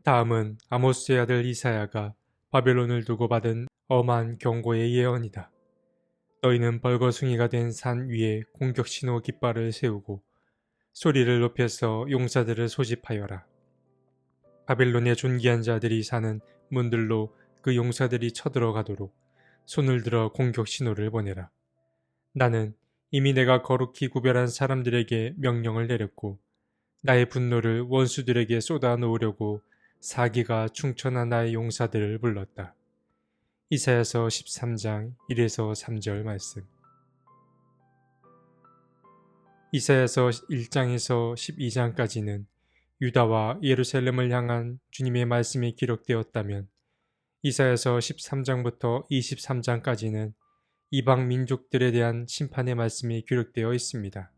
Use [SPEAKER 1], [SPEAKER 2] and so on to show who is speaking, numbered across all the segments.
[SPEAKER 1] 다음은 아모스의 아들 이사야가 바벨론을 두고 받은 엄한 경고의 예언이다. 너희는 벌거숭이가 된 산 위에 공격 신호 깃발을 세우고 소리를 높여서 용사들을 소집하여라. 바벨론의 존귀한 자들이 사는 문들로 그 용사들이 쳐들어가도록 손을 들어 공격 신호를 보내라. 나는 이미 내가 거룩히 구별한 사람들에게 명령을 내렸고 나의 분노를 원수들에게 쏟아 놓으려고 사기가 충천한 나의 용사들을 불렀다. 이사야서 13장 1에서 3절 말씀. 이사야서 1장에서 12장까지는 유다와 예루살렘을 향한 주님의 말씀이 기록되었다면 이사야서 13장부터 23장까지는 이방 민족들에 대한 심판의 말씀이 기록되어 있습니다.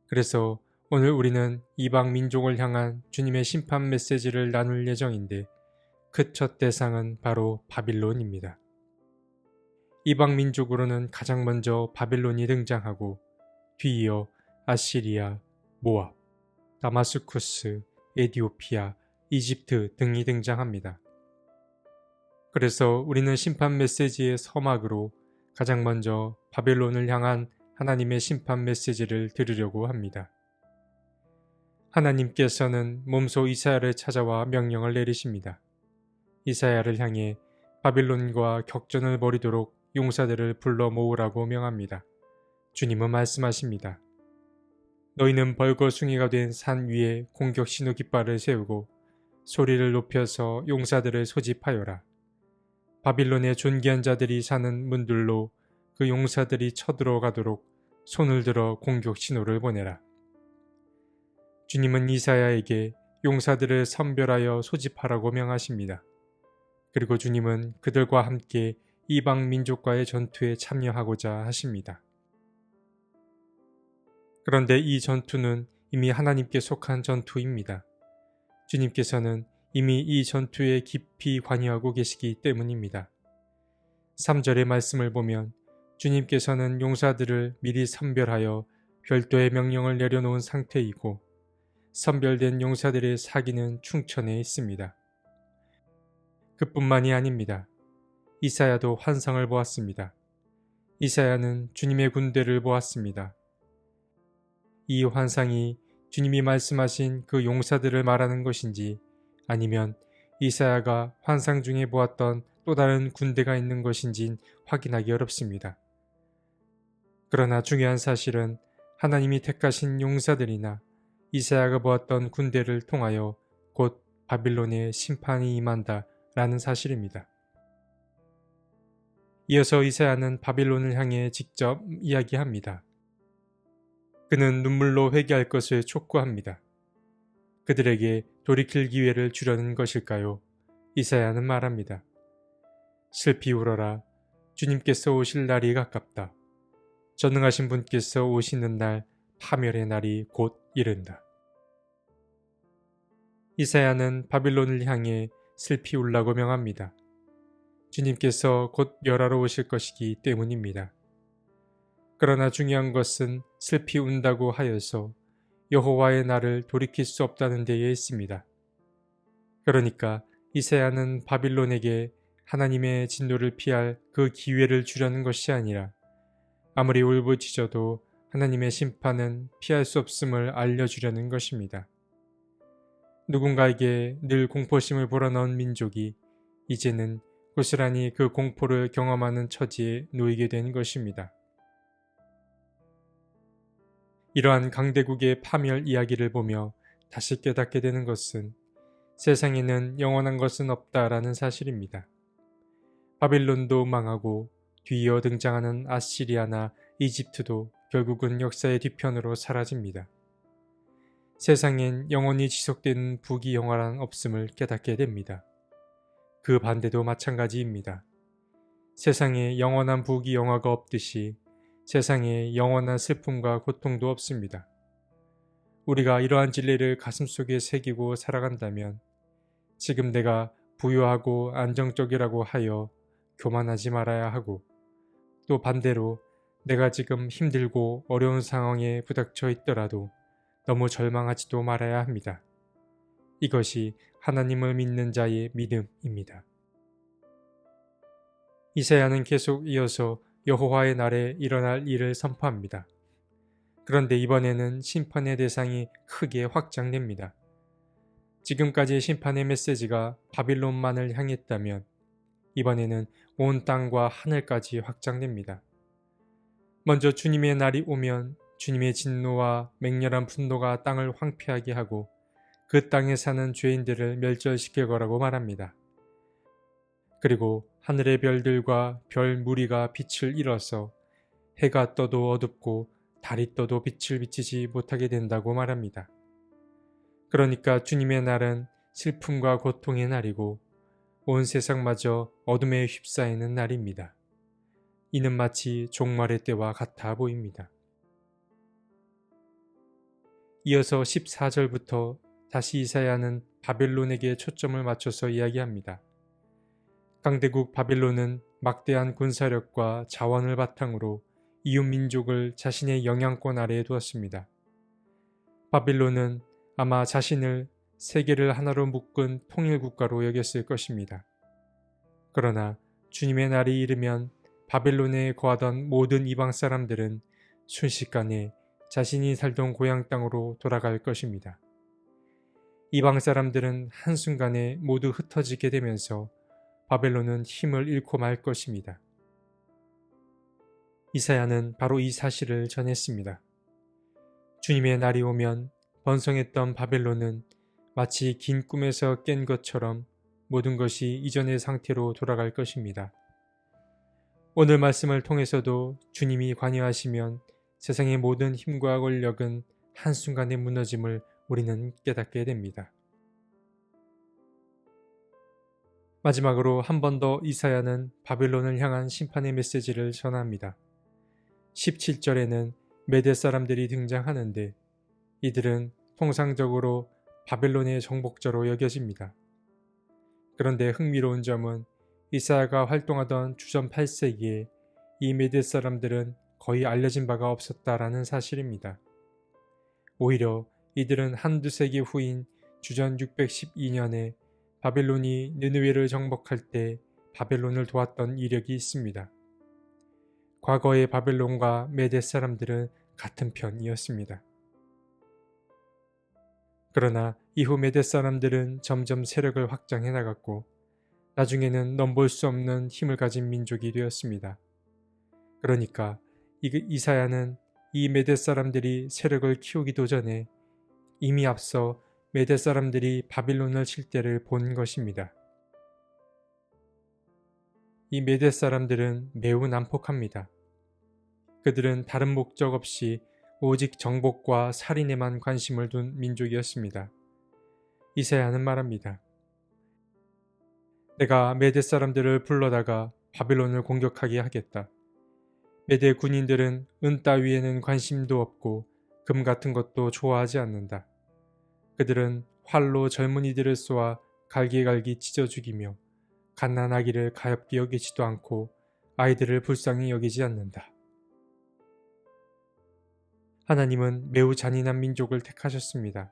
[SPEAKER 1] 그래서 오늘 우리는 이방 민족을 향한 주님의 심판 메시지를 나눌 예정인데 그 첫 대상은 바로 바빌론입니다. 이방 민족으로는 가장 먼저 바빌론이 등장하고 뒤이어 아시리아, 모압, 다마스쿠스, 에디오피아, 이집트 등이 등장합니다. 그래서 우리는 심판 메시지의 서막으로 가장 먼저 바벨론을 향한 하나님의 심판 메시지를 들으려고 합니다. 하나님께서는 몸소 이사야를 찾아와 명령을 내리십니다. 이사야를 향해 바빌론과 격전을 벌이도록 용사들을 불러 모으라고 명합니다. 주님은 말씀하십니다. 너희는 벌거숭이가 된 산 위에 공격 신호 깃발을 세우고 소리를 높여서 용사들을 소집하여라. 바빌론의 존귀한 자들이 사는 문들로 그 용사들이 쳐들어가도록 손을 들어 공격 신호를 보내라. 주님은 이사야에게 용사들을 선별하여 소집하라고 명하십니다. 그리고 주님은 그들과 함께 이방 민족과의 전투에 참여하고자 하십니다. 그런데 이 전투는 이미 하나님께 속한 전투입니다. 주님께서는 이미 이 전투에 깊이 관여하고 계시기 때문입니다. 3절의 말씀을 보면 주님께서는 용사들을 미리 선별하여 별도의 명령을 내려놓은 상태이고 선별된 용사들의 사기는 충천에 있습니다. 그뿐만이 아닙니다. 이사야도 환상을 보았습니다. 이사야는 주님의 군대를 보았습니다. 이 환상이 주님이 말씀하신 그 용사들을 말하는 것인지 아니면 이사야가 환상 중에 보았던 또 다른 군대가 있는 것인진 확인하기 어렵습니다. 그러나 중요한 사실은 하나님이 택하신 용사들이나 이사야가 보았던 군대를 통하여 곧 바빌론의 심판이 임한다 라는 사실입니다. 이어서 이사야는 바빌론을 향해 직접 이야기합니다. 그는 눈물로 회개할 것을 촉구합니다. 그들에게 돌이킬 기회를 주려는 것일까요? 이사야는 말합니다. 슬피 울어라. 주님께서 오실 날이 가깝다. 전능하신 분께서 오시는 날, 파멸의 날이 곧 이른다. 이사야는 바빌론을 향해 슬피 울라고 명합니다. 주님께서 곧 멸하러 오실 것이기 때문입니다. 그러나 중요한 것은 슬피 운다고 하여서 여호와의 날을 돌이킬 수 없다는 데에 있습니다. 그러니까 이사야는 바빌론에게 하나님의 진노를 피할 그 기회를 주려는 것이 아니라 아무리 울부짖어도 하나님의 심판은 피할 수 없음을 알려주려는 것입니다. 누군가에게 늘 공포심을 불어넣은 민족이 이제는 고스란히 그 공포를 경험하는 처지에 놓이게 된 것입니다. 이러한 강대국의 파멸 이야기를 보며 다시 깨닫게 되는 것은 세상에는 영원한 것은 없다라는 사실입니다. 바빌론도 망하고 뒤이어 등장하는 아시리아나 이집트도 결국은 역사의 뒤편으로 사라집니다. 세상엔 영원히 지속되는 부귀영화란 없음을 깨닫게 됩니다. 그 반대도 마찬가지입니다. 세상에 영원한 부귀영화가 없듯이 세상에 영원한 슬픔과 고통도 없습니다. 우리가 이러한 진리를 가슴속에 새기고 살아간다면 지금 내가 부유하고 안정적이라고 하여 교만하지 말아야 하고 또 반대로 내가 지금 힘들고 어려운 상황에 부닥쳐 있더라도 너무 절망하지도 말아야 합니다. 이것이 하나님을 믿는 자의 믿음입니다. 이사야는 계속 이어서 여호와의 날에 일어날 일을 선포합니다. 그런데 이번에는 심판의 대상이 크게 확장됩니다. 지금까지의 심판의 메시지가 바빌론만을 향했다면 이번에는 온 땅과 하늘까지 확장됩니다. 먼저 주님의 날이 오면 주님의 진노와 맹렬한 분노가 땅을 황폐하게 하고 그 땅에 사는 죄인들을 멸절시킬 거라고 말합니다. 그리고 하늘의 별들과 별 무리가 빛을 잃어서 해가 떠도 어둡고 달이 떠도 빛을 비치지 못하게 된다고 말합니다. 그러니까 주님의 날은 슬픔과 고통의 날이고 온 세상마저 어둠에 휩싸이는 날입니다. 이는 마치 종말의 때와 같아 보입니다. 이어서 14절부터 다시 이사야는 바벨론에게 초점을 맞춰서 이야기합니다. 강대국 바벨론은 막대한 군사력과 자원을 바탕으로 이웃 민족을 자신의 영향권 아래에 두었습니다. 바벨론은 아마 자신을 세계를 하나로 묶은 통일국가로 여겼을 것입니다. 그러나 주님의 날이 이르면 바벨론에 거하던 모든 이방 사람들은 순식간에 자신이 살던 고향 땅으로 돌아갈 것입니다. 이방 사람들은 한순간에 모두 흩어지게 되면서 바벨론은 힘을 잃고 말 것입니다. 이사야는 바로 이 사실을 전했습니다. 주님의 날이 오면 번성했던 바벨론은 마치 긴 꿈에서 깬 것처럼 모든 것이 이전의 상태로 돌아갈 것입니다. 오늘 말씀을 통해서도 주님이 관여하시면 세상의 모든 힘과 권력은 한순간에 무너짐을 우리는 깨닫게 됩니다. 마지막으로 한 번 더 이사야는 바벨론을 향한 심판의 메시지를 전합니다. 17절에는 메대 사람들이 등장하는데 이들은 통상적으로 바벨론의 정복자로 여겨집니다. 그런데 흥미로운 점은 이사야가 활동하던 주전 8세기에 이 메대 사람들은 거의 알려진 바가 없었다라는 사실입니다. 오히려 이들은 한두 세기 후인 주전 612년에 바벨론이 느느웨를 정복할 때 바벨론을 도왔던 이력이 있습니다. 과거의 바벨론과 메대 사람들은 같은 편이었습니다. 그러나 이후 메대 사람들은 점점 세력을 확장해 나갔고 나중에는 넘볼 수 없는 힘을 가진 민족이 되었습니다. 그러니까 이사야는 이 메대 사람들이 세력을 키우기도 전에 이미 앞서 메대 사람들이 바빌론을 칠 때를 본 것입니다. 이 메대 사람들은 매우 난폭합니다. 그들은 다른 목적 없이 오직 정복과 살인에만 관심을 둔 민족이었습니다. 이사야는 말합니다. 내가 메대 사람들을 불러다가 바빌론을 공격하게 하겠다. 메대 군인들은 은 따위에는 관심도 없고 금 같은 것도 좋아하지 않는다. 그들은 활로 젊은이들을 쏘아 갈기갈기 찢어 죽이며 갓난아기를 가엾게 여기지도 않고 아이들을 불쌍히 여기지 않는다. 하나님은 매우 잔인한 민족을 택하셨습니다.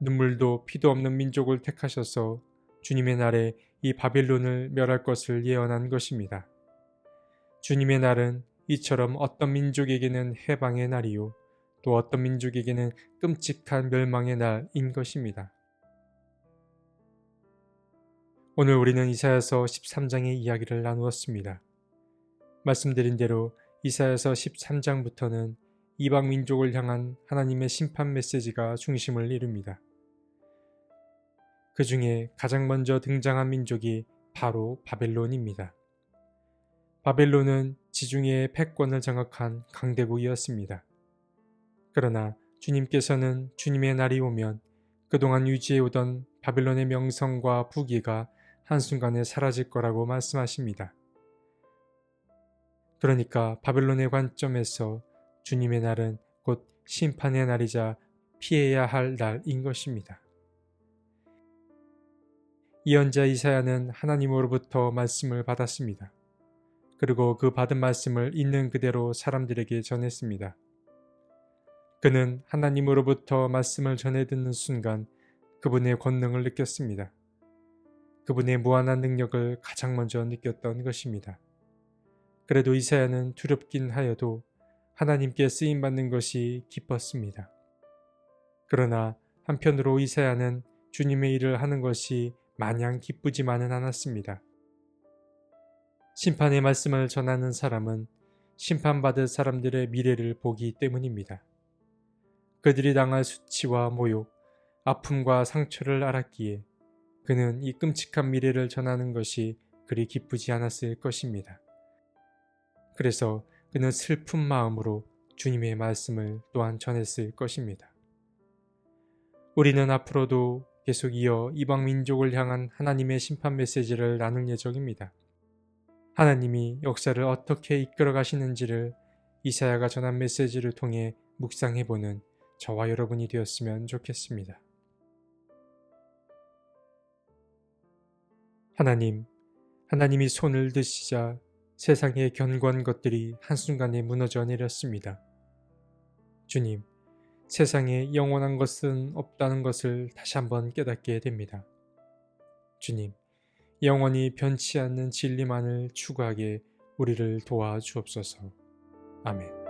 [SPEAKER 1] 눈물도 피도 없는 민족을 택하셔서 주님의 날에 이 바빌론을 멸할 것을 예언한 것입니다. 주님의 날은 이처럼 어떤 민족에게는 해방의 날이요 또 어떤 민족에게는 끔찍한 멸망의 날인 것입니다. 오늘 우리는 이사야서 13장의 이야기를 나누었습니다. 말씀드린 대로 이사야서 13장부터는 이방 민족을 향한 하나님의 심판 메시지가 중심을 이룹니다. 그 중에 가장 먼저 등장한 민족이 바로 바벨론입니다. 바벨론은 지중해의 패권을 장악한 강대국이었습니다. 그러나 주님께서는 주님의 날이 오면 그동안 유지해오던 바벨론의 명성과 부귀가 한순간에 사라질 거라고 말씀하십니다. 그러니까 바벨론의 관점에서 주님의 날은 곧 심판의 날이자 피해야 할 날인 것입니다. 예언자 이사야는 하나님으로부터 말씀을 받았습니다. 그리고 그 받은 말씀을 있는 그대로 사람들에게 전했습니다. 그는 하나님으로부터 말씀을 전해 듣는 순간 그분의 권능을 느꼈습니다. 그분의 무한한 능력을 가장 먼저 느꼈던 것입니다. 그래도 이사야는 두렵긴 하여도 하나님께 쓰임받는 것이 기뻤습니다. 그러나 한편으로 이사야는 주님의 일을 하는 것이 마냥 기쁘지만은 않았습니다. 심판의 말씀을 전하는 사람은 심판받을 사람들의 미래를 보기 때문입니다. 그들이 당할 수치와 모욕, 아픔과 상처를 알았기에 그는 이 끔찍한 미래를 전하는 것이 그리 기쁘지 않았을 것입니다. 그래서 그는 슬픈 마음으로 주님의 말씀을 또한 전했을 것입니다. 우리는 앞으로도 계속 이어 이방 민족을 향한 하나님의 심판 메시지를 나눌 예정입니다. 하나님이 역사를 어떻게 이끌어 가시는지를 이사야가 전한 메시지를 통해 묵상해보는 저와 여러분이 되었으면 좋겠습니다. 하나님이 손을 드시자 세상의 견고한 것들이 한순간에 무너져 내렸습니다. 주님, 세상에 영원한 것은 없다는 것을 다시 한번 깨닫게 됩니다. 주님, 영원히 변치 않는 진리만을 추구하게 우리를 도와주옵소서. 아멘.